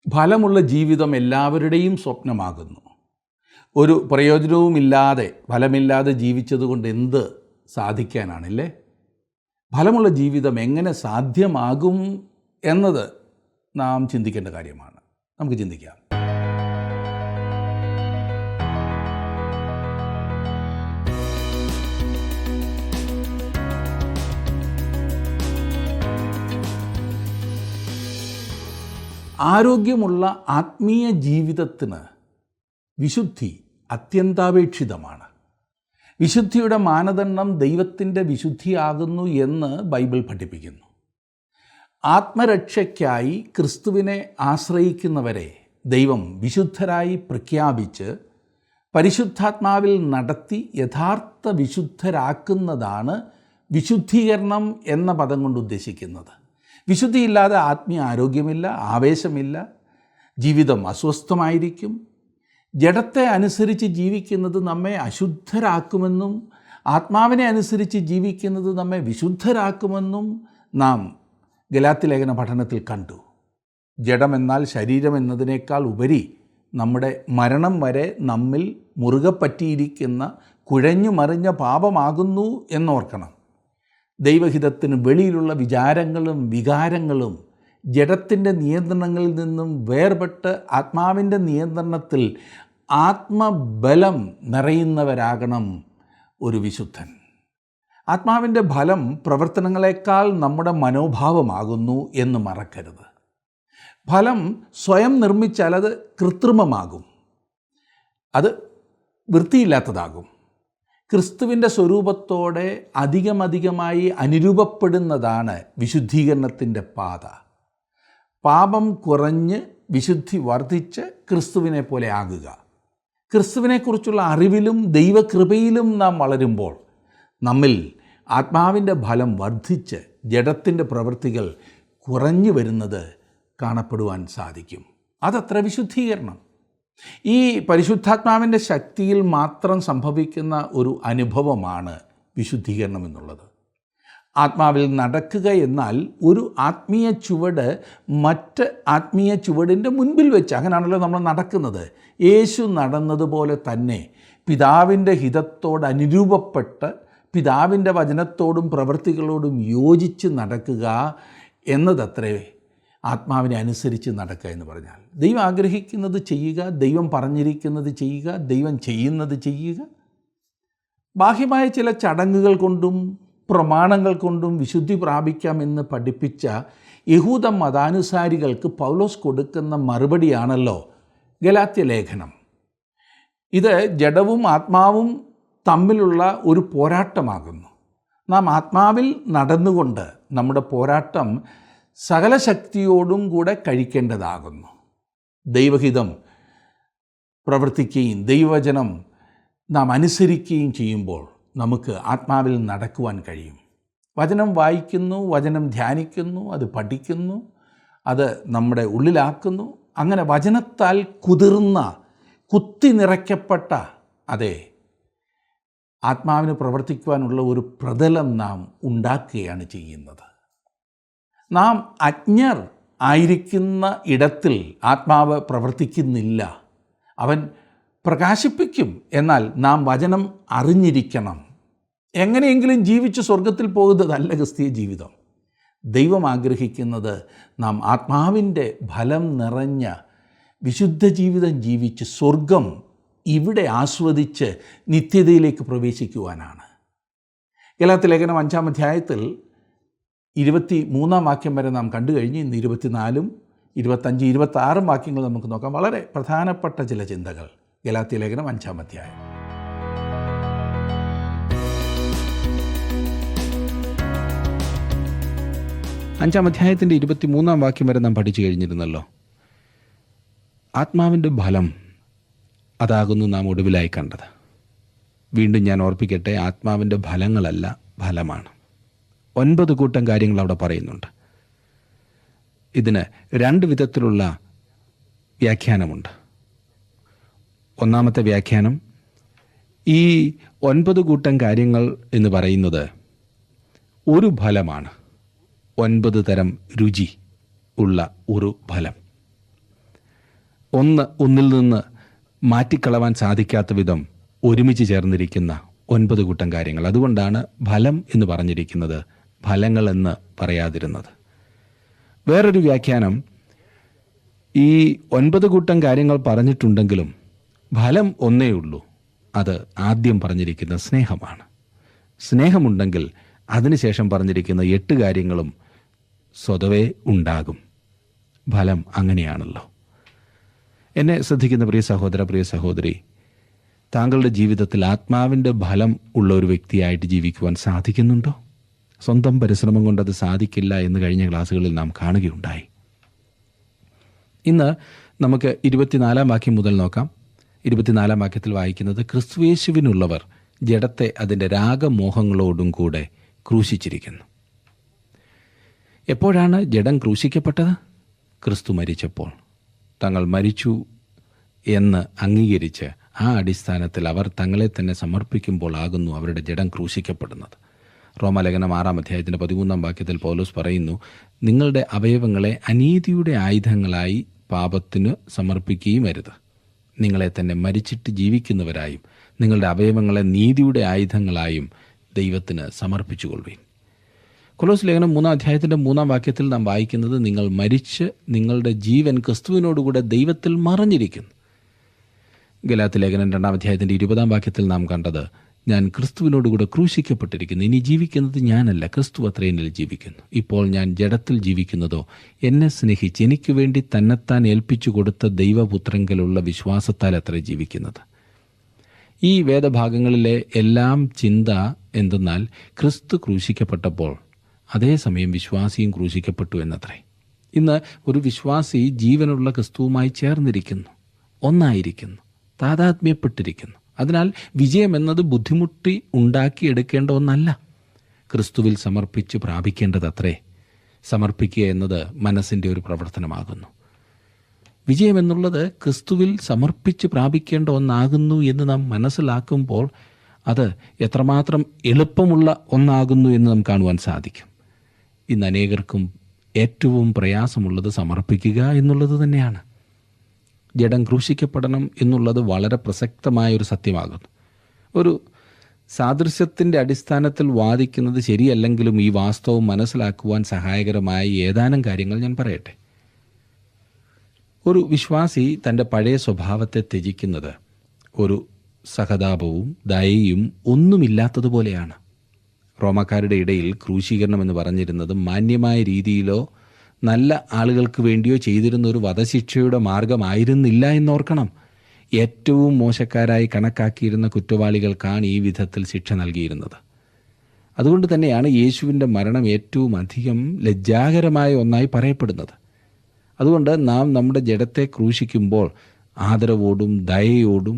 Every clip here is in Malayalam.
ഫലമുള്ള ജീവിതം എല്ലാവരുടെയും സ്വപ്നമാകുന്നു. ഒരു പ്രയോജനവുമില്ലാതെ ഫലമില്ലാതെ ജീവിച്ചതുകൊണ്ട് എന്ത് സാധിക്കാനാണില്ലേ? ഫലമുള്ള ജീവിതം എങ്ങനെ സാധ്യമാകും എന്നത് നാം ചിന്തിക്കേണ്ട കാര്യമാണ്. നമുക്ക് ചിന്തിക്കാം. ആരോഗ്യമുള്ള ആത്മീയ ജീവിതത്തിന് വിശുദ്ധി അത്യന്താപേക്ഷിതമാണ്. വിശുദ്ധിയുടെ മാനദണ്ഡം ദൈവത്തിൻ്റെ വിശുദ്ധിയാകുന്നു എന്ന് ബൈബിൾ പഠിപ്പിക്കുന്നു. ആത്മരക്ഷയ്ക്കായി ക്രിസ്തുവിനെ ആശ്രയിക്കുന്നവരെ ദൈവം വിശുദ്ധരായി പ്രഖ്യാപിച്ച് പരിശുദ്ധാത്മാവിൽ നടത്തി യഥാർത്ഥ വിശുദ്ധരാക്കുന്നതാണ് വിശുദ്ധീകരണം എന്ന പദം കൊണ്ട് ഉദ്ദേശിക്കുന്നത്. വിശുദ്ധിയില്ലാതെ ആത്മീയ ആരോഗ്യമില്ല, ആവേശമില്ല, ജീവിതം അസ്വസ്ഥമായിരിക്കും. ജഡത്തെ അനുസരിച്ച് ജീവിക്കുന്നത് നമ്മെ അശുദ്ധരാക്കുമെന്നും ആത്മാവിനെ അനുസരിച്ച് ജീവിക്കുന്നത് നമ്മെ വിശുദ്ധരാക്കുമെന്നും നാം ഗലാത്യ ലേഖന പഠനത്തിൽ കണ്ടു. ജഡമെന്നാൽ ശരീരം എന്നതിനേക്കാൾ ഉപരി നമ്മുടെ മരണം വരെ നമ്മിൽ മുറുകെ പറ്റിയിരിക്കുന്ന കുഴഞ്ഞു മറിഞ്ഞ പാപമാകുന്നു എന്നോർക്കണം. ദൈവഹിതത്തിന് വെളിയിലുള്ള വിചാരങ്ങളും വികാരങ്ങളും ജഡത്തിൻ്റെ നിയന്ത്രണങ്ങളിൽ നിന്നും വേർപെട്ട് ആത്മാവിൻ്റെ നിയന്ത്രണത്തിൽ ആത്മബലം നിറയുന്നവരാകണം ഒരു വിശുദ്ധൻ. ആത്മാവിൻ്റെ ഫലം പ്രവർത്തനങ്ങളെക്കാൾ നമ്മുടെ മനോഭാവമാകുന്നു എന്ന് മറക്കരുത്. ഫലം സ്വയം നിർമ്മിച്ചാൽ അത് കൃത്രിമമാകും, അത് വൃത്തിയില്ലാത്തതാകും. ക്രിസ്തുവിൻ്റെ സ്വരൂപത്തോടെ അധികമധികമായി അനുരൂപപ്പെടുന്നതാണ് വിശുദ്ധീകരണത്തിൻ്റെ പാത. പാപം കുറഞ്ഞ് വിശുദ്ധി വർദ്ധിച്ച് ക്രിസ്തുവിനെ പോലെ ആകുക. ക്രിസ്തുവിനെക്കുറിച്ചുള്ള അറിവിലും ദൈവകൃപയിലും നാം വളരുമ്പോൾ നമ്മിൽ ആത്മാവിൻ്റെ ഫലം വർദ്ധിച്ച് ജഡത്തിൻ്റെ പ്രവൃത്തികൾ കുറഞ്ഞു വരുന്നത് കാണപ്പെടുവാൻ സാധിക്കും. അതത്ര വിശുദ്ധീകരണം. ഈ പരിശുദ്ധാത്മാവിൻ്റെ ശക്തിയിൽ മാത്രം സംഭവിക്കുന്ന ഒരു അനുഭവമാണ് വിശുദ്ധീകരണം എന്നുള്ളത്. ആത്മാവിൽ നടക്കുക എന്നാൽ ഒരു ആത്മീയ ചുവട് മറ്റ് ആത്മീയ ചുവടിൻ്റെ മുൻപിൽ വെച്ച്, അങ്ങനെയാണല്ലോ നമ്മൾ നടക്കുന്നത്. യേശു നടന്നതുപോലെ തന്നെ പിതാവിൻ്റെ ഹിതത്തോട് അനുരൂപപ്പെട്ട് പിതാവിൻ്റെ വചനത്തോടും പ്രവൃത്തികളോടും യോജിച്ച് നടക്കുക എന്നതത്രേ ആത്മാവിനെ അനുസരിച്ച് നടക്കുക എന്ന് പറഞ്ഞാൽ. ദൈവം ആഗ്രഹിക്കുന്നത് ചെയ്യുക, ദൈവം പറഞ്ഞിരിക്കുന്നത് ചെയ്യുക, ദൈവം ചെയ്യുന്നത് ചെയ്യുക. ബാഹ്യമായ ചില ചടങ്ങുകൾ കൊണ്ടും പ്രമാണങ്ങൾ കൊണ്ടും വിശുദ്ധി പ്രാപിക്കാമെന്ന് പഠിപ്പിച്ച യഹൂദ മതാനുസാരികൾക്ക് പൗലോസ് കൊടുക്കുന്ന മറുപടിയാണല്ലോ ഗലാത്യ ലേഖനം. ഇത് ജഡവും ആത്മാവും തമ്മിലുള്ള ഒരു പോരാട്ടമാകുന്നു. നാം ആത്മാവിൽ നടന്നുകൊണ്ട് നമ്മുടെ പോരാട്ടം സകല ശക്തിയോടും കൂടെ കഴിക്കേണ്ടതാകുന്നു. ദൈവഹിതം പ്രവർത്തിക്കുകയും ദൈവവചനം നാം അനുസരിക്കുകയും ചെയ്യുമ്പോൾ നമുക്ക് ആത്മാവിൽ നടക്കുവാൻ കഴിയും. വചനം വായിക്കുന്നു, വചനം ധ്യാനിക്കുന്നു, അത് പഠിക്കുന്നു, അത് നമ്മുടെ ഉള്ളിലാക്കുന്നു. അങ്ങനെ വചനത്താൽ കുതിർന്ന കുത്തി നിറയ്ക്കപ്പെട്ട അതെ ആത്മാവിന് പ്രവർത്തിക്കുവാനുള്ള ഒരു പ്രതലം നാം ഉണ്ടാക്കുകയാണ് ചെയ്യുന്നത്. നാം അജ്ഞർ ആയിരിക്കുന്ന ഇടത്തിൽ ആത്മാവ് പ്രവർത്തിക്കുന്നില്ല. അവൻ പ്രകാശിപ്പിക്കും. എന്നാൽ നാം വചനം അറിഞ്ഞിരിക്കണം. എങ്ങനെയെങ്കിലും ജീവിച്ച് സ്വർഗത്തിൽ പോകുന്നതല്ല ക്രിസ്തീയ ജീവിതം. ദൈവം ആഗ്രഹിക്കുന്നത് നാം ആത്മാവിൻ്റെ ഫലം നിറഞ്ഞ വിശുദ്ധ ജീവിതം ജീവിച്ച് സ്വർഗം ഇവിടെ ആസ്വദിച്ച് നിത്യതയിലേക്ക് പ്രവേശിക്കുവാനാണ്. ഗലാത്യ ലേഖനം 5-ാം അധ്യായത്തിൽ 23-ാം വാക്യം വരെ നാം കണ്ടു കഴിഞ്ഞ് ഇന്ന് 24, 25, 26 വാക്യങ്ങൾ നമുക്ക് നോക്കാം. വളരെ പ്രധാനപ്പെട്ട ചില ചിന്തകൾ. ഗലാത്യ ലേഖനം 5-ാം അധ്യായം. അഞ്ചാം അധ്യായത്തിൻ്റെ 23-ാം വാക്യം വരെ നാം പഠിച്ചു കഴിഞ്ഞിരുന്നല്ലോ. ആത്മാവിൻ്റെ ഫലം അതാകുന്നു നാം ഒടുവിലായി കണ്ടത്. വീണ്ടും ഞാൻ ഓർപ്പിക്കട്ടെ, ആത്മാവിൻ്റെ ഫലങ്ങളല്ല, ഫലമാണ്. 9 കൂട്ടം കാര്യങ്ങൾ അവിടെ പറയുന്നുണ്ട്. ഇതിന് 2 വിധത്തിലുള്ള വ്യാഖ്യാനമുണ്ട്. ഒന്നാമത്തെ വ്യാഖ്യാനം, ഈ 9 കൂട്ടം കാര്യങ്ങൾ എന്ന് പറയുന്നത് ഒരു ഫലമാണ്. 9 തരം രുചി ഉള്ള ഒരു ഫലം. ഒന്നിൽ നിന്ന് മാറ്റിക്കളവാൻ സാധിക്കാത്ത വിധം ഒരുമിച്ച് ചേർന്നിരിക്കുന്ന 9 കൂട്ടം കാര്യങ്ങൾ. അതുകൊണ്ടാണ് ഫലം എന്ന് പറഞ്ഞിരിക്കുന്നത്, ഫലങ്ങൾ എന്ന് പറയാതിരുന്നത്. വേറൊരു വ്യാഖ്യാനം, ഈ 9 കൂട്ടം കാര്യങ്ങൾ പറഞ്ഞിട്ടുണ്ടെങ്കിലും ഫലം ഒന്നേ ഉള്ളൂ. അത് ആദ്യം പറഞ്ഞിരിക്കുന്ന സ്നേഹമാണ്. സ്നേഹമുണ്ടെങ്കിൽ അതിനുശേഷം പറഞ്ഞിരിക്കുന്ന 8 കാര്യങ്ങളും സ്വതവേ ഉണ്ടാകും. ഫലം അങ്ങനെയാണല്ലോ. എന്നെ ശ്രദ്ധിക്കുന്ന പ്രിയ സഹോദര, പ്രിയ സഹോദരി, താങ്കളുടെ ജീവിതത്തിൽ ആത്മാവിൻ്റെ ഫലം ഉള്ള ഒരു വ്യക്തിയായിട്ട് ജീവിക്കുവാൻ സാധിക്കുന്നുണ്ടോ? സ്വന്തം പരിശ്രമം കൊണ്ടത് സാധിക്കില്ല എന്ന് കഴിഞ്ഞ ക്ലാസ്സുകളിൽ നാം കാണുകയുണ്ടായി. ഇന്ന് നമുക്ക് 24 വാക്യം മുതൽ നോക്കാം. 24 വാക്യത്തിൽ വായിക്കുന്നത്, ക്രിസ്തുയേശുവിനുള്ളവർ ജഡത്തെ അതിൻ്റെ രാഗമോഹങ്ങളോടും കൂടെ ക്രൂശിച്ചിരിക്കുന്നു. എപ്പോഴാണ് ജഡം ക്രൂശിക്കപ്പെട്ടത്? ക്രിസ്തു മരിച്ചപ്പോൾ. തങ്ങൾ മരിച്ചു എന്ന് അംഗീകരിച്ച് ആ അടിസ്ഥാനത്തിൽ അവർ തങ്ങളെ തന്നെ സമർപ്പിക്കുമ്പോൾ ആകുന്നു അവരുടെ ജഡം ക്രൂശിക്കപ്പെടുന്നത്. റോമാലേഖനം 6 അധ്യായത്തിൻ്റെ 13 വാക്യത്തിൽ പൗലോസ് പറയുന്നു, നിങ്ങളുടെ അവയവങ്ങളെ അനീതിയുടെ ആയുധങ്ങളായി പാപത്തിന് സമർപ്പിക്കുകയും അരുത്. നിങ്ങളെ തന്നെ മരിച്ചിട്ട് ജീവിക്കുന്നവരായും നിങ്ങളുടെ അവയവങ്ങളെ നീതിയുടെ ആയുധങ്ങളായും ദൈവത്തിന് സമർപ്പിച്ചുകൊള്ളുവിൻ. കൊലോസ് ലേഖനം 3 അധ്യായത്തിൻ്റെ 3 വാക്യത്തിൽ നാം വായിക്കുന്നത്, നിങ്ങൾ മരിച്ച് നിങ്ങളുടെ ജീവൻ ക്രിസ്തുവിനോടുകൂടെ ദൈവത്തിൽ മറഞ്ഞിരിക്കുന്നു. ഗലാത്യ ലേഖനം 2 അധ്യായത്തിൻ്റെ 20 വാക്യത്തിൽ നാം കണ്ടത്, ഞാൻ ക്രിസ്തുവിനോടുകൂടെ ക്രൂശിക്കപ്പെട്ടിരിക്കുന്നു. ഇനി ജീവിക്കുന്നത് ഞാനല്ല, ക്രിസ്തു അത്രേ എന്നിൽ ജീവിക്കുന്നു. ഇപ്പോൾ ഞാൻ ജഡത്തിൽ ജീവിക്കുന്നതോ എന്നെ സ്നേഹിച്ച് എനിക്ക് വേണ്ടി തന്നെത്താൻ ഏൽപ്പിച്ചു കൊടുത്ത ദൈവപുത്രങ്കലുള്ള വിശ്വാസത്താൽ അത്രേ ജീവിക്കുന്നത്. ഈ വേദഭാഗങ്ങളിലെ എല്ലാം ചിന്ത എന്തെന്നാൽ, ക്രിസ്തു ക്രൂശിക്കപ്പെട്ടപ്പോൾ അതേസമയം വിശ്വാസിയും ക്രൂശിക്കപ്പെട്ടു എന്നത്രേ. ഇന്ന് ഒരു വിശ്വാസി ജീവനുള്ള ക്രിസ്തുവുമായി ചേർന്നിരിക്കുന്നു, ഒന്നായിരിക്കുന്നു, താതാത്മ്യപ്പെട്ടിരിക്കുന്നു. അതിനാൽ വിജയം എന്നത് ബുദ്ധിമുട്ടി ഉണ്ടാക്കിയെടുക്കേണ്ട ഒന്നല്ല, ക്രിസ്തുവിൽ സമർപ്പിച്ച് പ്രാപിക്കേണ്ടതത്രേ. സമർപ്പിക്കുക എന്നത് മനസ്സിൻ്റെ ഒരു പ്രവർത്തനമാകുന്നു. വിജയം എന്നുള്ളത് ക്രിസ്തുവിൽ സമർപ്പിച്ച് പ്രാപിക്കേണ്ട ഒന്നാകുന്നു എന്ന് നാം മനസ്സിലാക്കുമ്പോൾ അത് എത്രമാത്രം എളുപ്പമുള്ള ഒന്നാകുന്നു എന്ന് നാം കാണുവാൻ സാധിക്കും. ഇന്ന് അനേകർക്കും ഏറ്റവും പ്രയാസമുള്ളത് സമർപ്പിക്കുക എന്നുള്ളത് തന്നെയാണ്. ജഡം ക്രൂശിക്കപ്പെടണം എന്നുള്ളത് വളരെ പ്രസക്തമായ ഒരു സത്യമാകുന്നു. ഒരു സാദൃശ്യത്തിൻ്റെ അടിസ്ഥാനത്തിൽ വാദിക്കുന്നത് ശരിയല്ലെങ്കിലും ഈ വാസ്തവം മനസ്സിലാക്കുവാൻ സഹായകരമായ ഏതാനും കാര്യങ്ങൾ ഞാൻ പറയട്ടെ. ഒരു വിശ്വാസി തൻ്റെ പഴയ സ്വഭാവത്തെ ത്യജിക്കുന്നത് ഒരു സഹതാപവും ദയയും ഒന്നുമില്ലാത്തതുപോലെയാണ്. റോമാക്കാരുടെ ഇടയിൽ ക്രൂശീകരണം എന്ന് പറഞ്ഞിരുന്നത് മാന്യമായ രീതിയിലോ നല്ല ആളുകൾക്ക് വേണ്ടിയോ ചെയ്തിരുന്ന ഒരു വധശിക്ഷയുടെ മാർഗമായിരുന്നില്ല എന്നോർക്കണം. ഏറ്റവും മോശക്കാരായി കണക്കാക്കിയിരുന്ന കുറ്റവാളികൾക്കാണ് ഈ വിധത്തിൽ ശിക്ഷ നൽകിയിരുന്നത്. അതുകൊണ്ട് തന്നെയാണ് യേശുവിൻ്റെ മരണം ഏറ്റവും അധികം ലജ്ജാകരമായ ഒന്നായി പറയപ്പെടുന്നത്. അതുകൊണ്ട് നാം നമ്മുടെ ജഡത്തെ ക്രൂശിക്കുമ്പോൾ ആദരവോടും ദയയോടും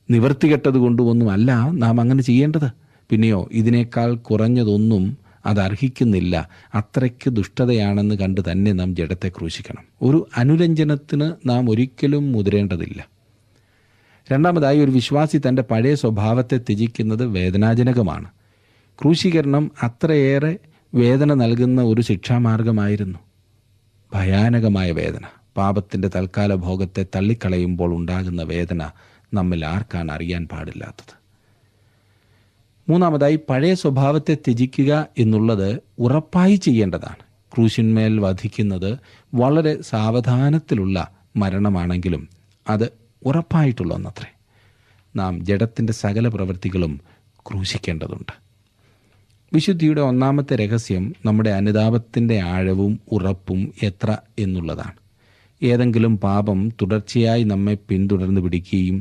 നിവർത്തികെട്ടതുകൊണ്ടുമൊന്നുമല്ല നാം അങ്ങനെ ചെയ്യേണ്ടത്. പിന്നെയോ ഇതിനേക്കാൾ കുറഞ്ഞതൊന്നും അത് അർഹിക്കുന്നില്ല. അത്രയ്ക്ക് ദുഷ്ടതയാണെന്ന് കണ്ട് തന്നെ നാം ജഡത്തെ ക്രൂശിക്കണം. ഒരു അനുരഞ്ജനത്തിന് നാം ഒരിക്കലും മുതിരേണ്ടതില്ല. രണ്ടാമതായി, ഒരു വിശ്വാസി തൻ്റെ പഴയ സ്വഭാവത്തെ ത്യജിക്കുന്നത് വേദനാജനകമാണ്. ക്രൂശീകരണം അത്രയേറെ വേദന നൽകുന്ന ഒരു ശിക്ഷാമാർഗമായിരുന്നു. ഭയാനകമായ വേദന, പാപത്തിൻ്റെ തൽക്കാല ഭോഗത്തെ തള്ളിക്കളയുമ്പോൾ ഉണ്ടാകുന്ന വേദന നമ്മിൽ ആർക്കാണ് അറിയാൻ പാടില്ലാത്തത്. മൂന്നാമതായി, പഴയ സ്വഭാവത്തെ ത്യജിക്കുക എന്നുള്ളത് ഉറപ്പായി ചെയ്യേണ്ടതാണ്. ക്രൂശിന്മേൽ വധിക്കുന്നത് വളരെ സാവധാനത്തിലുള്ള മരണമാണെങ്കിലും അത് ഉറപ്പായിട്ടുള്ള ഒന്നത്രേ. നാം ജഡത്തിൻ്റെ സകല പ്രവൃത്തികളും ക്രൂശിക്കേണ്ടതുണ്ട്. വിശുദ്ധിയുടെ ഒന്നാമത്തെ രഹസ്യം നമ്മുടെ അനുതാപത്തിൻ്റെ ആഴവും ഉറപ്പും എത്ര എന്നുള്ളതാണ്. ഏതെങ്കിലും പാപം തുടർച്ചയായി നമ്മെ പിന്തുടർന്ന് പിടിക്കുകയും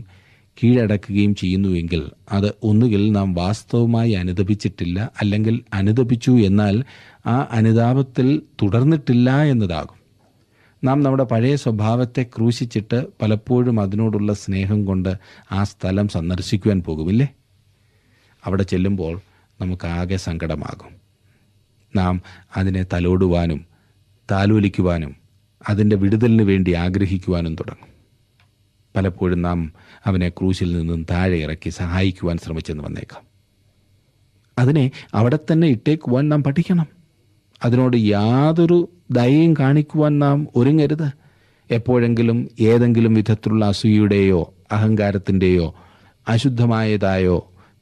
കീഴടക്കുകയും ചെയ്യുന്നുവെങ്കിൽ അത് ഒന്നുകിൽ നാം വാസ്തവമായി അനുതപിച്ചിട്ടില്ല, അല്ലെങ്കിൽ അനുതപിച്ചു എന്നാൽ ആ അനുതാപത്തിൽ തുടർന്നിട്ടില്ല എന്നതാകും. നാം നമ്മുടെ പഴയ സ്വഭാവത്തെ ക്രൂശിച്ചിട്ട് പലപ്പോഴും അതിനോടുള്ള സ്നേഹം കൊണ്ട് ആ സ്ഥലം സന്ദർശിക്കുവാൻ പോകുമില്ലേ? അവിടെ ചെല്ലുമ്പോൾ നമുക്കാകെ സങ്കടമാകും. നാം അതിനെ തലോടുവാനും താലോലിക്കുവാനും അതിൻ്റെ വിടുതലിന് വേണ്ടി ആഗ്രഹിക്കുവാനും തുടങ്ങും. പലപ്പോഴും നാം അവനെ ക്രൂശിൽ നിന്നും താഴെ ഇറക്കി സഹായിക്കുവാൻ ശ്രമിച്ചെന്ന് വന്നേക്കാം. അതിനെ അവിടെ തന്നെ ഇട്ടേക്കുവാൻ നാം പഠിക്കണം. അതിനോട് യാതൊരു ദയയും കാണിക്കുവാൻ നാം ഒരുങ്ങരുത്. എപ്പോഴെങ്കിലും ഏതെങ്കിലും വിധത്തിലുള്ള അസൂയയുടെയോ അഹങ്കാരത്തിൻ്റെയോ അശുദ്ധമായതായോ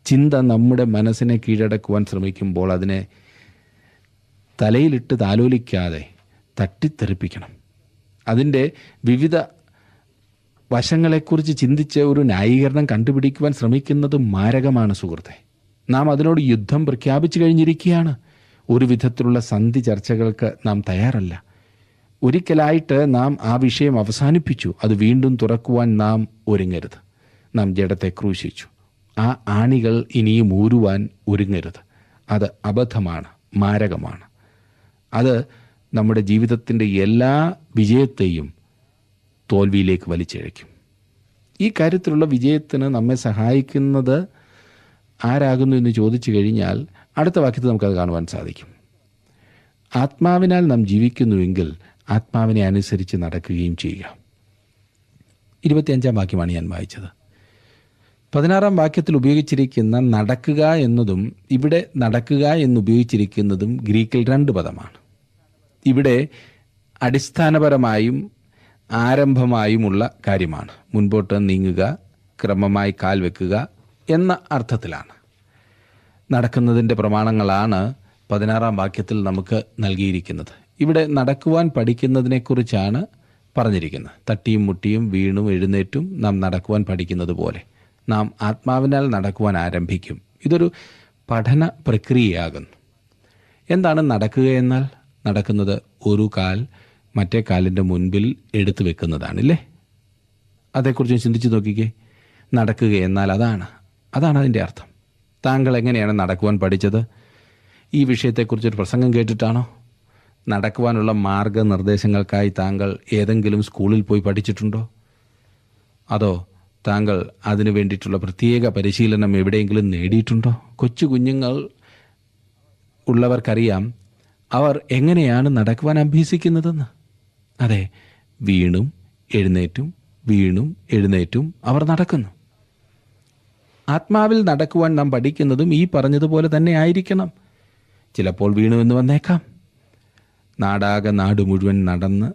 ചിന്ത നമ്മുടെ മനസ്സിനെ കീഴടക്കുവാൻ ശ്രമിക്കുമ്പോൾ അതിനെ തലയിലിട്ട് താലോലിക്കാതെ തട്ടിത്തെറിപ്പിക്കണം. അതിൻ്റെ വിവിധ വശങ്ങളെക്കുറിച്ച് ചിന്തിച്ച് ഒരു ന്യായീകരണം കണ്ടുപിടിക്കുവാൻ ശ്രമിക്കുന്നത് മാരകമാണ് സുഹൃത്തെ. നാം അതിനോട് യുദ്ധം പ്രഖ്യാപിച്ചു കഴിഞ്ഞിരിക്കുകയാണ്. ഒരു വിധത്തിലുള്ള സന്ധി ചർച്ചകൾക്ക് നാം തയ്യാറല്ല. ഒരിക്കലായിട്ട് നാം ആ വിഷയം അവസാനിപ്പിച്ചു. അത് വീണ്ടും തുറക്കുവാൻ നാം ഒരുങ്ങരുത്. നാം ജഡത്തെ ക്രൂശിച്ചു. ആ ആണികൾ ഇനിയും ഊരുവാൻ ഒരുങ്ങരുത്. അത് അബദ്ധമാണ്, മാരകമാണ്. അത് നമ്മുടെ ജീവിതത്തിൻ്റെ എല്ലാ വിജയത്തെയും തോൽവിയിലേക്ക് വലിച്ചിഴയ്ക്കും. ഈ കാര്യത്തിലുള്ള വിജയത്തിന് നമ്മെ സഹായിക്കുന്നത് ആരാകുന്നു എന്ന് ചോദിച്ചു കഴിഞ്ഞാൽ അടുത്ത വാക്യത്തിൽ നമുക്കത് കാണുവാൻ സാധിക്കും. ആത്മാവിനാൽ നാം ജീവിക്കുന്നുവെങ്കിൽ ആത്മാവിനെ അനുസരിച്ച് നടക്കുകയും ചെയ്യുക. 25 വാക്യമാണ് ഞാൻ വായിച്ചത്. 16 വാക്യത്തിൽ ഉപയോഗിച്ചിരിക്കുന്ന നടക്കുക എന്നതും ഇവിടെ നടക്കുക എന്നുപയോഗിച്ചിരിക്കുന്നതും ഗ്രീക്കിൽ 2 പദമാണ്. ഇവിടെ അടിസ്ഥാനപരമായും ആരംഭമായുമുള്ള കാര്യമാണ്. മുൻപോട്ട് നീങ്ങുക, ക്രമമായി കാൽ വെക്കുക എന്ന അർത്ഥത്തിലാണ്. നടക്കുന്നതിൻ്റെ പ്രമാണങ്ങളാണ് 16 വാക്യത്തിൽ നമുക്ക് നൽകിയിരിക്കുന്നത്. ഇവിടെ നടക്കുവാൻ പഠിക്കുന്നതിനെക്കുറിച്ചാണ് പറഞ്ഞിരിക്കുന്നത്. തട്ടിയും മുട്ടിയും വീണും എഴുന്നേറ്റും നാം നടക്കുവാൻ പഠിക്കുന്നത് പോലെ നാം ആത്മാവിനാൽ നടക്കുവാൻ ആരംഭിക്കും. ഇതൊരു പഠന പ്രക്രിയയാകുന്നു. എന്താണ് നടക്കുക എന്നാൽ? നടക്കുന്നത് ഒരു കാൽ മറ്റേ കാലിൻ്റെ മുൻപിൽ എടുത്തു വെക്കുന്നതാണല്ലേ. അതേക്കുറിച്ച് ചിന്തിച്ച് നോക്കിക്കേ. നടക്കുക എന്നാൽ അതാണ് അതിൻ്റെ അർത്ഥം. താങ്കൾ എങ്ങനെയാണ് നടക്കുവാൻ പഠിച്ചത്? ഈ വിഷയത്തെക്കുറിച്ചൊരു പ്രസംഗം കേട്ടിട്ടാണോ? നടക്കുവാനുള്ള മാർഗനിർദ്ദേശങ്ങൾക്കായി താങ്കൾ ഏതെങ്കിലും സ്കൂളിൽ പോയി പഠിച്ചിട്ടുണ്ടോ? അതോ താങ്കൾ അതിനു വേണ്ടിയിട്ടുള്ള പ്രത്യേക പരിശീലനം എവിടെയെങ്കിലും നേടിയിട്ടുണ്ടോ? കൊച്ചു കുഞ്ഞുങ്ങൾ ഉള്ളവർക്കറിയാം അവർ എങ്ങനെയാണ് നടക്കുവാൻ അഭ്യസിക്കുന്നതെന്ന്. അതെ, വീണും എഴുന്നേറ്റും അവർ നടക്കുന്നു. ആത്മാവിൽ നടക്കുവാൻ നാം പഠിക്കുന്നതും ഈ പറഞ്ഞതുപോലെ തന്നെ ആയിരിക്കണം. ചിലപ്പോൾ വീണുവെന്ന് വന്നേക്കാം. നാട് മുഴുവൻ നടന്ന്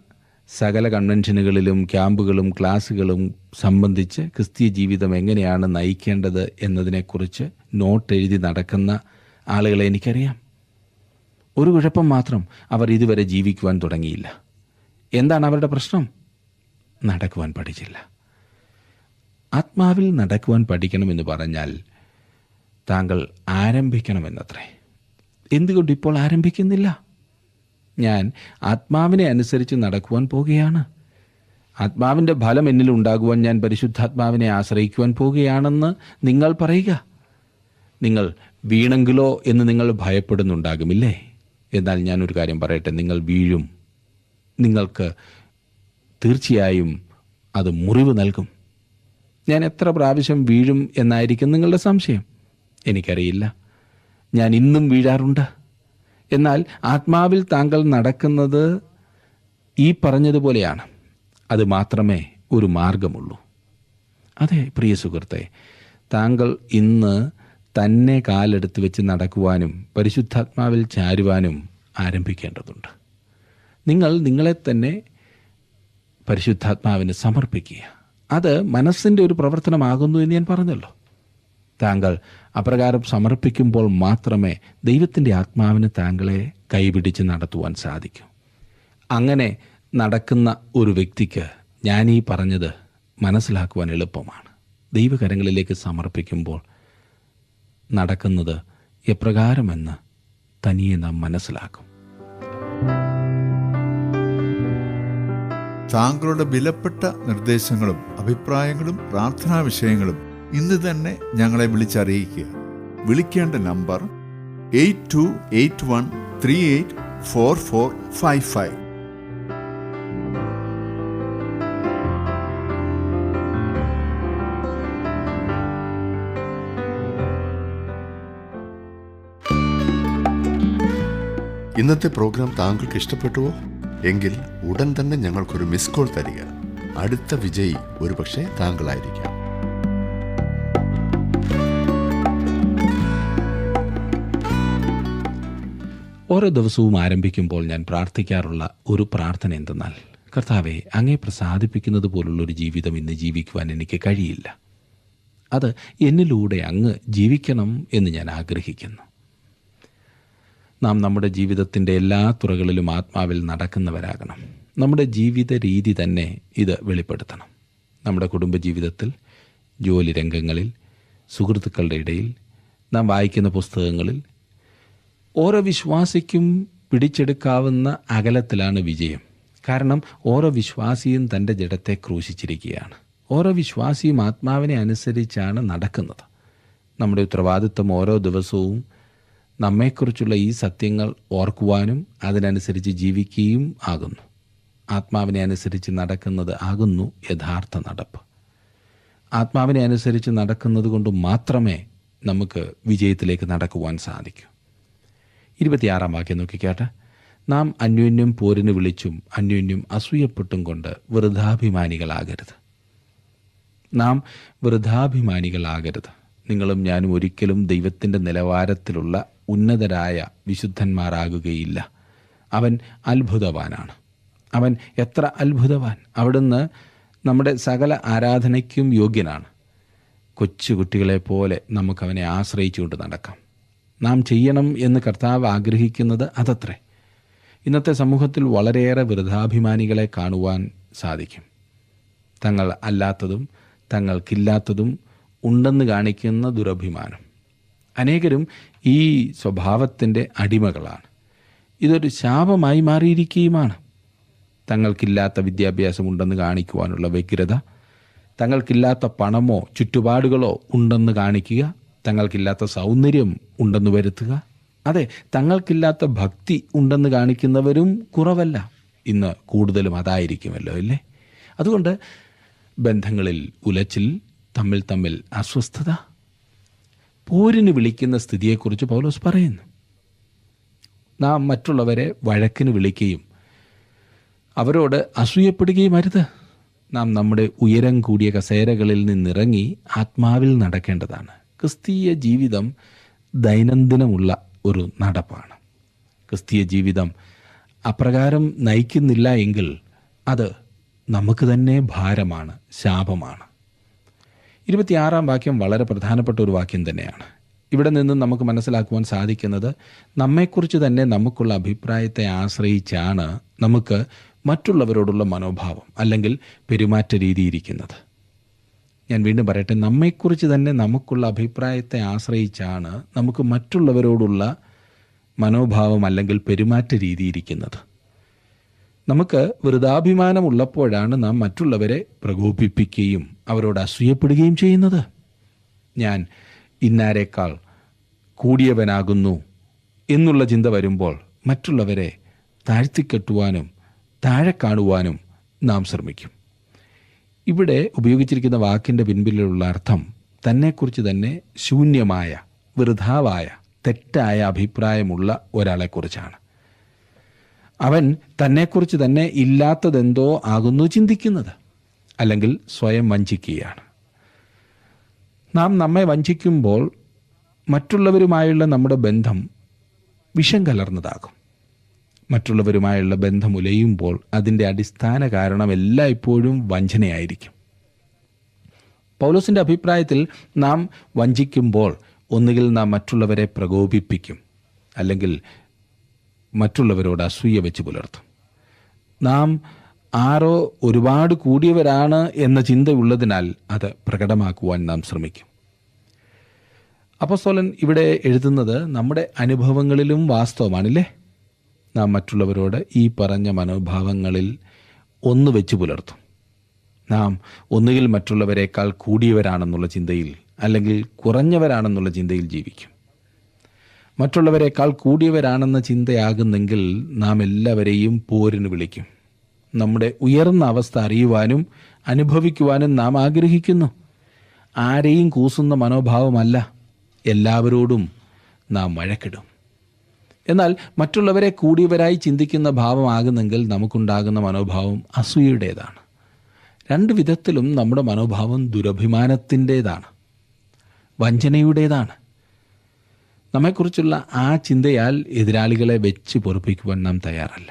സകല കൺവെൻഷനുകളിലും ക്യാമ്പുകളും ക്ലാസ്സുകളും സംബന്ധിച്ച് ക്രിസ്തീയ ജീവിതം എങ്ങനെയാണ് നയിക്കേണ്ടത് എന്നതിനെക്കുറിച്ച് നോട്ട് എഴുതി നടക്കുന്ന ആളുകളെ എനിക്കറിയാം. ഒരു കുഴപ്പം മാത്രം, അവർ ഇതുവരെ ജീവിക്കുവാൻ തുടങ്ങിയില്ല. എന്താണ് അവരുടെ പ്രശ്നം? നടക്കുവാൻ പഠിച്ചില്ല. ആത്മാവിൽ നടക്കുവാൻ പഠിക്കണമെന്ന് പറഞ്ഞാൽ താങ്കൾ ആരംഭിക്കണമെന്നത്രേ. എന്തുകൊണ്ട് ഇപ്പോൾ ആരംഭിക്കുന്നില്ല? ഞാൻ ആത്മാവിനെ അനുസരിച്ച് നടക്കുവാൻ പോകുകയാണ്. ആത്മാവിൻ്റെ ഫലം എന്നിൽ ഉണ്ടാകുവാൻ ഞാൻ പരിശുദ്ധാത്മാവിനെ ആശ്രയിക്കുവാൻ പോകുകയാണെന്ന് നിങ്ങൾ പറയുക. നിങ്ങൾ വീണെങ്കിലോ എന്ന് നിങ്ങൾ ഭയപ്പെടുന്നുണ്ടാകുമില്ലേ? എന്നാൽ ഞാനൊരു കാര്യം പറയട്ടെ, നിങ്ങൾ വീഴും. നിങ്ങൾക്ക് തീർച്ചയായും അത് മുറിവ് നൽകും. ഞാൻ എത്ര പ്രാവശ്യം വീഴും എന്നായിരിക്കും നിങ്ങളുടെ സംശയം. എനിക്കറിയില്ല. ഞാൻ ഇന്നും വീഴാറുണ്ട്. എന്നാൽ ആത്മാവിൽ താങ്കൾ നടക്കുന്നത് ഈ പറഞ്ഞതുപോലെയാണ്. അത് മാത്രമേ ഒരു മാർഗമുള്ളൂ. അതെ പ്രിയ സുഹൃത്തെ, താങ്കൾ ഇന്ന് തന്നെ കാലെടുത്ത് വെച്ച് നടക്കുവാനും പരിശുദ്ധാത്മാവിൽ ചാരുവാനും ആരംഭിക്കേണ്ടതുണ്ട്. നിങ്ങൾ നിങ്ങളെ തന്നെ പരിശുദ്ധാത്മാവിന് സമർപ്പിക്കുക. അത് മനസ്സിൻ്റെ ഒരു പ്രവർത്തനമാകുന്നു എന്ന് ഞാൻ പറഞ്ഞല്ലോ. താങ്കൾ അപ്രകാരം സമർപ്പിക്കുമ്പോൾ മാത്രമേ ദൈവത്തിൻ്റെ ആത്മാവിന് താങ്കളെ കൈപിടിച്ച് നടത്തുവാൻ സാധിക്കൂ. അങ്ങനെ നടക്കുന്ന ഒരു വ്യക്തിക്ക് ഞാൻ ഈ പറഞ്ഞത് മനസ്സിലാക്കുവാൻ എളുപ്പമാണ്. ദൈവകരങ്ങളിലേക്ക് സമർപ്പിക്കുമ്പോൾ നടക്കുന്നത് എപ്രകാരമെന്ന് തനിയെ നാം മനസ്സിലാക്കും. താങ്കളുടെ വിലപ്പെട്ട നിർദ്ദേശങ്ങളും അഭിപ്രായങ്ങളും പ്രാർത്ഥനാ വിഷയങ്ങളും ഇന്ന് തന്നെ ഞങ്ങളെ വിളിച്ചറിയിക്കുക. വിളിക്കേണ്ട നമ്പർ 8281384455. ഇന്നത്തെ പ്രോഗ്രാം താങ്കൾക്ക് ഇഷ്ടപ്പെട്ടുവോ? എങ്കിൽ ഉടൻ തന്നെ ഞങ്ങൾക്കൊരു മിസ് കോൾ തരിക. അടുത്ത വിജയി ഒരുപക്ഷെ താങ്കളായിരിക്കാം. ഓരോ ദിവസവും ആരംഭിക്കുമ്പോൾ ഞാൻ പ്രാർത്ഥിക്കാറുള്ള ഒരു പ്രാർത്ഥന എന്തെന്നാൽ, കർത്താവെ, അങ്ങേ പ്രസാദിപ്പിക്കുന്നത് പോലുള്ളൊരു ജീവിതം ഇന്ന് ജീവിക്കുവാൻ എനിക്ക് കഴിയില്ല. അത് എന്നിലൂടെ അങ്ങ് ജീവിക്കണം എന്ന് ഞാൻ ആഗ്രഹിക്കുന്നു. നാം നമ്മുടെ ജീവിതത്തിൻ്റെ എല്ലാ തുറകളിലും ആത്മാവിൽ നടക്കുന്നവരാകണം. നമ്മുടെ ജീവിത രീതി തന്നെ ഇത് വെളിപ്പെടുത്തണം. നമ്മുടെ കുടുംബജീവിതത്തിൽ, ജോലി രംഗങ്ങളിൽ, സുഹൃത്തുക്കളുടെ ഇടയിൽ, നാം വായിക്കുന്ന പുസ്തകങ്ങളിൽ ഓരോ വിശ്വാസിക്കും പിടിച്ചെടുക്കാവുന്ന അകലത്തിലാണ് വിജയം. കാരണം ഓരോ വിശ്വാസിയും തൻ്റെ ജഡത്തെ ക്രൂശിച്ചിരിക്കുകയാണ്. ഓരോ വിശ്വാസിയും ആത്മാവിനെ അനുസരിച്ചാണ് നടക്കുന്നത്. നമ്മുടെ ഉത്തരവാദിത്വം ഓരോ ദിവസവും നമ്മെക്കുറിച്ചുള്ള ഈ സത്യങ്ങൾ ഓർക്കുവാനും അതിനനുസരിച്ച് ജീവിക്കുകയും ആകുന്നു. ആത്മാവിനെ അനുസരിച്ച് നടക്കുന്നത് ആകുന്നു യഥാർത്ഥ നടപ്പ്. ആത്മാവിനെ അനുസരിച്ച് നടക്കുന്നത് കൊണ്ട് മാത്രമേ നമുക്ക് വിജയത്തിലേക്ക് നടക്കുവാൻ സാധിക്കൂ. 26 വാക്യം നോക്കിക്കാട്ടെ. നാം അന്യോന്യം പോരിന് വിളിച്ചും അന്യോന്യം അസൂയപ്പെട്ടും കൊണ്ട് വൃഥാഭിമാനികളാകരുത്. നാം വൃഥാഭിമാനികളാകരുത്. നിങ്ങളും ഞാനും ഒരിക്കലും ദൈവത്തിൻ്റെ നിലവാരത്തിലുള്ള ഉന്നതരായ വിശുദ്ധന്മാരാകുകയില്ല. അവൻ അത്ഭുതവാനാണ്. അവൻ എത്ര അത്ഭുതവാൻ! അവിടുന്ന് നമ്മുടെ സകല ആരാധനയ്ക്കും യോഗ്യനാണ്. കൊച്ചുകുട്ടികളെപ്പോലെ നമുക്കവനെ ആശ്രയിച്ചുകൊണ്ട് നടക്കാം. നാം ചെയ്യണം എന്ന് കർത്താവ് ആഗ്രഹിക്കുന്നത് അതത്രേ. ഇന്നത്തെ സമൂഹത്തിൽ വളരെയേറെ വൃഥാഭിമാനികളെ കാണുവാൻ സാധിക്കും. തങ്ങൾ അല്ലാത്തതും തങ്ങൾക്കില്ലാത്തതും ഉണ്ടെന്ന് കാണിക്കുന്ന ദുരഭിമാനം. അനേകരും ഈ സ്വഭാവത്തിൻ്റെ അടിമകളാണ്. ഇതൊരു ശാപമായി മാറിയിരിക്കുകയുമാണ്. തങ്ങൾക്കില്ലാത്ത വിദ്യാഭ്യാസം ഉണ്ടെന്ന് കാണിക്കുവാനുള്ള വ്യഗ്രത, തങ്ങൾക്കില്ലാത്ത പണമോ ചുറ്റുപാടുകളോ ഉണ്ടെന്ന് കാണിക്കുക, തങ്ങൾക്കില്ലാത്ത സൗന്ദര്യം ഉണ്ടെന്ന് വരുത്തുക, അതെ, തങ്ങൾക്കില്ലാത്ത ഭക്തി ഉണ്ടെന്ന് കാണിക്കുന്നവരും കുറവല്ല. ഇന്ന് കൂടുതലും അതായിരിക്കുമല്ലോ, അല്ലേ? അതുകൊണ്ട് ബന്ധങ്ങളിൽ ഉലച്ചിൽ, തമ്മിൽ അസ്വസ്ഥത, പോരിന് വിളിക്കുന്ന സ്ഥിതിയെക്കുറിച്ച് പൗലോസ് പറയുന്നു. നാം മറ്റുള്ളവരെ വഴക്കിന് വിളിക്കുകയും അവരോട് അസൂയപ്പെടുകയും അരുത്. നാം നമ്മുടെ ഉയരം കൂടിയ കസേരകളിൽ നിന്നിറങ്ങി ആത്മാവിൽ നടക്കേണ്ടതാണ്. ക്രിസ്തീയ ജീവിതം ദൈനംദിനമുള്ള ഒരു നടപ്പാണ്. ക്രിസ്തീയ ജീവിതം അപ്രകാരം നയിക്കുന്നില്ല എങ്കിൽ അത് നമുക്ക് തന്നെ ഭാരമാണ്, ശാപമാണ്. 26 വാക്യം വളരെ പ്രധാനപ്പെട്ട ഒരു വാക്യം തന്നെയാണ്. ഇവിടെ നിന്നും നമുക്ക് മനസ്സിലാക്കുവാൻ സാധിക്കുന്നത് നമ്മെക്കുറിച്ച് തന്നെ നമുക്കുള്ള അഭിപ്രായത്തെ ആശ്രയിച്ചാണ് നമുക്ക് മറ്റുള്ളവരോടുള്ള മനോഭാവം അല്ലെങ്കിൽ പെരുമാറ്റ രീതി ഇരിക്കുന്നത്. ഞാൻ വീണ്ടും പറയട്ടെ, നമ്മെക്കുറിച്ച് തന്നെ നമുക്കുള്ള അഭിപ്രായത്തെ ആശ്രയിച്ചാണ് നമുക്ക് മറ്റുള്ളവരോടുള്ള മനോഭാവം അല്ലെങ്കിൽ പെരുമാറ്റ രീതി ഇരിക്കുന്നത്. നമുക്ക് വൃഥാഭിമാനമുള്ളപ്പോഴാണ് നാം മറ്റുള്ളവരെ പ്രകോപിപ്പിക്കുകയും അവരോട് അസൂയപ്പെടുകയും ചെയ്യുന്നത്. ഞാൻ ഇന്നാരേക്കാൾ കൂടിയവനാകുന്നു എന്നുള്ള ചിന്ത വരുമ്പോൾ മറ്റുള്ളവരെ താഴ്ത്തിക്കെട്ടുവാനും താഴെ കാണുവാനും നാം ശ്രമിക്കും. ഇവിടെ ഉപയോഗിച്ചിരിക്കുന്ന വാക്കിൻ്റെ പിൻപിലുള്ള അർത്ഥം തന്നെക്കുറിച്ച് തന്നെ ശൂന്യമായ, വൃഥാവായ, തെറ്റായ അഭിപ്രായമുള്ള ഒരാളെക്കുറിച്ചാണ്. അവൻ തന്നെക്കുറിച്ച് തന്നെ ഇല്ലാത്തതെന്തോ ആകുന്നു ചിന്തിക്കുന്നത്, അല്ലെങ്കിൽ സ്വയം വഞ്ചിക്കുകയാണ്. നാം നമ്മെ വഞ്ചിക്കുമ്പോൾ മറ്റുള്ളവരുമായുള്ള നമ്മുടെ ബന്ധം വിഷം കലർന്നതാകും. മറ്റുള്ളവരുമായുള്ള ബന്ധം ഉലയുമ്പോൾ അതിൻ്റെ അടിസ്ഥാന കാരണം എല്ലായ്പ്പോഴും വഞ്ചനയായിരിക്കും. പൗലോസിൻ്റെ അഭിപ്രായത്തിൽ നാം വഞ്ചിക്കുമ്പോൾ ഒന്നുകിൽ നാം മറ്റുള്ളവരെ പ്രകോപിപ്പിക്കും, അല്ലെങ്കിൽ മറ്റുള്ളവരോട് അസൂയ വെച്ച് പുലർത്തും. നാം ആരോ ഒരുപാട് കൂടിയവരാണ് എന്ന ചിന്തയുള്ളതിനാൽ അത് പ്രകടമാക്കുവാൻ നാം ശ്രമിക്കും. അപ്പോസ്തലൻ ഇവിടെ എഴുതുന്നത് നമ്മുടെ അനുഭവങ്ങളിലും വാസ്തവമാണില്ലേ? നാം മറ്റുള്ളവരോട് ഈ പറഞ്ഞ മനോഭാവങ്ങളിൽ ഒന്ന് വെച്ച് പുലർത്തും. നാം ഒന്നുകിൽ മറ്റുള്ളവരെക്കാൾ കൂടിയവരാണെന്നുള്ള ചിന്തയിൽ, അല്ലെങ്കിൽ കുറഞ്ഞവരാണെന്നുള്ള ചിന്തയിൽ ജീവിക്കും. മറ്റുള്ളവരെക്കാൾ കൂടിയവരാണെന്ന ചിന്തയാകുന്നെങ്കിൽ നാം എല്ലാവരെയും പോരിന് വിളിക്കും. നമ്മുടെ ഉയർന്ന അവസ്ഥ അറിയുവാനും അനുഭവിക്കുവാനും നാം ആഗ്രഹിക്കുന്നു. ആരെയും കൂസുന്ന മനോഭാവമല്ല, എല്ലാവരോടും നാം വഴക്കിടും. എന്നാൽ മറ്റുള്ളവരെ കൂടിയവരായി ചിന്തിക്കുന്ന ഭാവമാകുന്നെങ്കിൽ നമുക്കുണ്ടാകുന്ന മനോഭാവം അസൂയയുടേതാണ്. 2 വിധത്തിലും നമ്മുടെ മനോഭാവം ദുരഭിമാനത്തിൻ്റേതാണ്, വഞ്ചനയുടേതാണ്. നമ്മെക്കുറിച്ചുള്ള ആ ചിന്തയാൽ എതിരാളികളെ വെച്ച് പൊറുപ്പിക്കുവാൻ നാം തയ്യാറല്ല.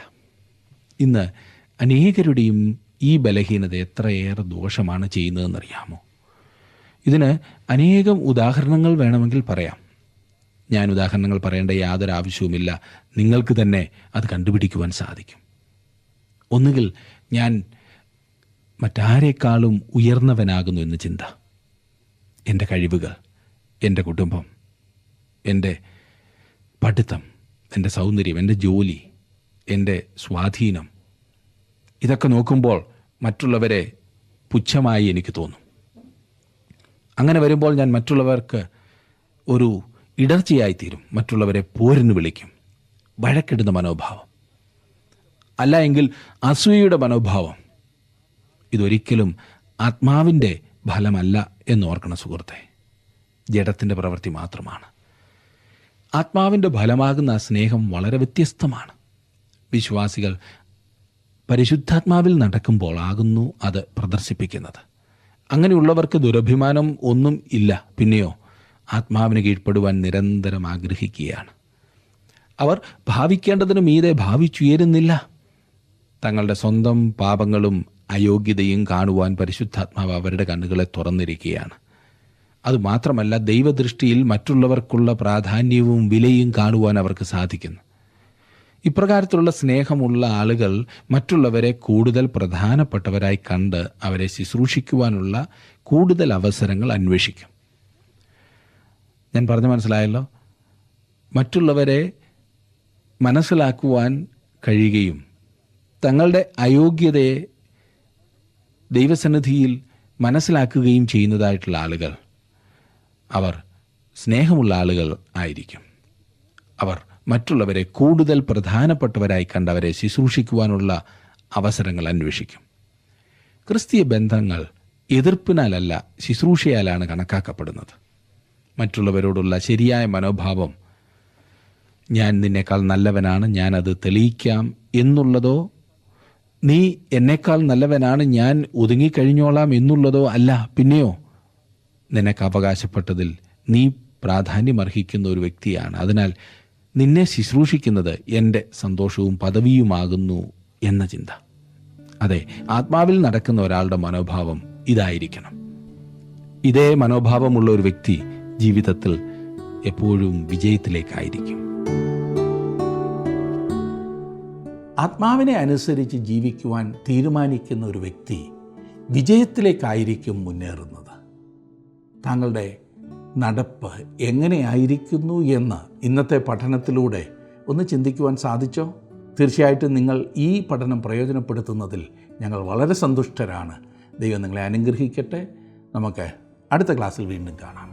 ഇന്ന് അനേകരുടെയും ഈ ബലഹീനത എത്രയേറെ ദോഷമാണ് ചെയ്യുന്നതെന്നറിയാമോ? ഇതിന് അനേകം ഉദാഹരണങ്ങൾ വേണമെങ്കിൽ പറയാം. ഞാൻ ഉദാഹരണങ്ങൾ പറയേണ്ട യാതൊരു ആവശ്യവുമില്ല. നിങ്ങൾക്ക് തന്നെ അത് കണ്ടുപിടിക്കുവാൻ സാധിക്കും. ഒന്നുകിൽ ഞാൻ മറ്റാരേക്കാളും ഉയർന്നവനാകുന്നു എന്ന് ചിന്ത, എൻ്റെ കഴിവുകൾ, എൻ്റെ കുടുംബം, എൻ്റെ പഠിത്തം, എൻ്റെ സൗന്ദര്യം, എൻ്റെ ജോലി, എൻ്റെ സ്വാധീനം, ഇതൊക്കെ നോക്കുമ്പോൾ മറ്റുള്ളവരെ പുച്ഛമായി എനിക്ക് തോന്നും. അങ്ങനെ വരുമ്പോൾ ഞാൻ മറ്റുള്ളവർക്ക് ഒരു ഇടർച്ചയായിത്തീരും. മറ്റുള്ളവരെ പോരിന് വിളിക്കും. വഴക്കിടുന്ന മനോഭാവം, അല്ല എങ്കിൽ അസൂയയുടെ മനോഭാവം. ഇതൊരിക്കലും ആത്മാവിൻ്റെ ഫലമല്ല എന്നോർക്കണം സുഹൃത്തെ. ജഡത്തിൻ്റെ പ്രവൃത്തി മാത്രമാണ്. ആത്മാവിൻ്റെ ഫലമാകുന്ന ആ സ്നേഹം വളരെ വ്യത്യസ്തമാണ്. വിശ്വാസികൾ പരിശുദ്ധാത്മാവിൽ നടക്കുമ്പോൾ ആകുന്നു അത് പ്രദർശിപ്പിക്കുന്നത്. അങ്ങനെയുള്ളവർക്ക് ദുരഭിമാനം ഒന്നും ഇല്ല. പിന്നെയോ ആത്മാവിന് കീഴ്പ്പെടുവാൻ നിരന്തരം ആഗ്രഹിക്കുകയാണ്. അവർ ഭാവിക്കേണ്ടതിനു മീതെ ഭാവിച്ചുയരുന്നില്ല. തങ്ങളുടെ സ്വന്തം പാപങ്ങളും അയോഗ്യതയും കാണുവാൻ പരിശുദ്ധാത്മാവ് അവരുടെ കണ്ണുകളെ തുറന്നിരിക്കുകയാണ്. അതുമാത്രമല്ല, ദൈവദൃഷ്ടിയിൽ മറ്റുള്ളവർക്കുള്ള പ്രാധാന്യവും വിലയും കാണുവാൻ അവർക്ക് സാധിക്കുന്നു. ഇപ്രകാരത്തിലുള്ള സ്നേഹമുള്ള ആളുകൾ മറ്റുള്ളവരെ കൂടുതൽ പ്രധാനപ്പെട്ടവരായി കണ്ട് അവരെ ശുശ്രൂഷിക്കുവാനുള്ള കൂടുതൽ അവസരങ്ങൾ അന്വേഷിക്കും. ഞാൻ പറഞ്ഞു മനസ്സിലായല്ലോ? മറ്റുള്ളവരെ മനസ്സിലാക്കുവാൻ കഴിയുകയും തങ്ങളുടെ അയോഗ്യതയെ ദൈവസന്നിധിയിൽ മനസ്സിലാക്കുകയും ചെയ്യുന്നതായിട്ടുള്ള ആളുകൾ അവർ സ്നേഹമുള്ള ആളുകൾ ആയിരിക്കും. അവർ മറ്റുള്ളവരെ കൂടുതൽ പ്രധാനപ്പെട്ടവരായി കണ്ടവരെ ശുശ്രൂഷിക്കുവാനുള്ള അവസരങ്ങൾ അന്വേഷിക്കും. ക്രിസ്തീയ ബന്ധങ്ങൾ എതിർപ്പിനാലല്ല, ശുശ്രൂഷയാലാണ് കണക്കാക്കപ്പെടുന്നത്. മറ്റുള്ളവരോടുള്ള ശരിയായ മനോഭാവം, ഞാൻ നിന്നേക്കാൾ നല്ലവനാണ്, ഞാനത് തെളിയിക്കാം എന്നുള്ളതോ, നീ എന്നേക്കാൾ നല്ലവനാണ്, ഞാൻ ഒതുങ്ങിക്കഴിഞ്ഞോളാം എന്നുള്ളതോ അല്ല. പിന്നെയോ നിനക്ക് അവകാശപ്പെട്ടതിൽ നീ പ്രാധാന്യമർഹിക്കുന്ന ഒരു വ്യക്തിയാണ്, അതിനാൽ നിന്നെ ശുശ്രൂഷിക്കുന്നത് എൻ്റെ സന്തോഷവും പദവിയുമാകുന്നു എന്ന ചിന്ത. അതെ, ആത്മാവിൽ നടക്കുന്ന ഒരാളുടെ മനോഭാവം ഇതായിരിക്കണം. ഇതേ മനോഭാവമുള്ള ഒരു വ്യക്തി ജീവിതത്തിൽ എപ്പോഴും വിജയത്തിലേക്കായിരിക്കും. ആത്മാവിനെ അനുസരിച്ച് ജീവിക്കുവാൻ തീരുമാനിക്കുന്ന ഒരു വ്യക്തി വിജയത്തിലേക്കായിരിക്കും മുന്നേറുന്നത്. താങ്കളുടെ നടപ്പ് എങ്ങനെയായിരിക്കുന്നു എന്ന് ഇന്നത്തെ പഠനത്തിലൂടെ ഒന്ന് ചിന്തിക്കുവാൻ സാധിച്ചോ? തീർച്ചയായിട്ടും നിങ്ങൾ ഈ പഠനം പ്രയോജനപ്പെടുത്തുന്നതിൽ ഞങ്ങൾ വളരെ സന്തുഷ്ടരാണ്. ദൈവം നിങ്ങളെ അനുഗ്രഹിക്കട്ടെ. നമുക്ക് അടുത്ത ക്ലാസ്സിൽ വീണ്ടും കാണാം.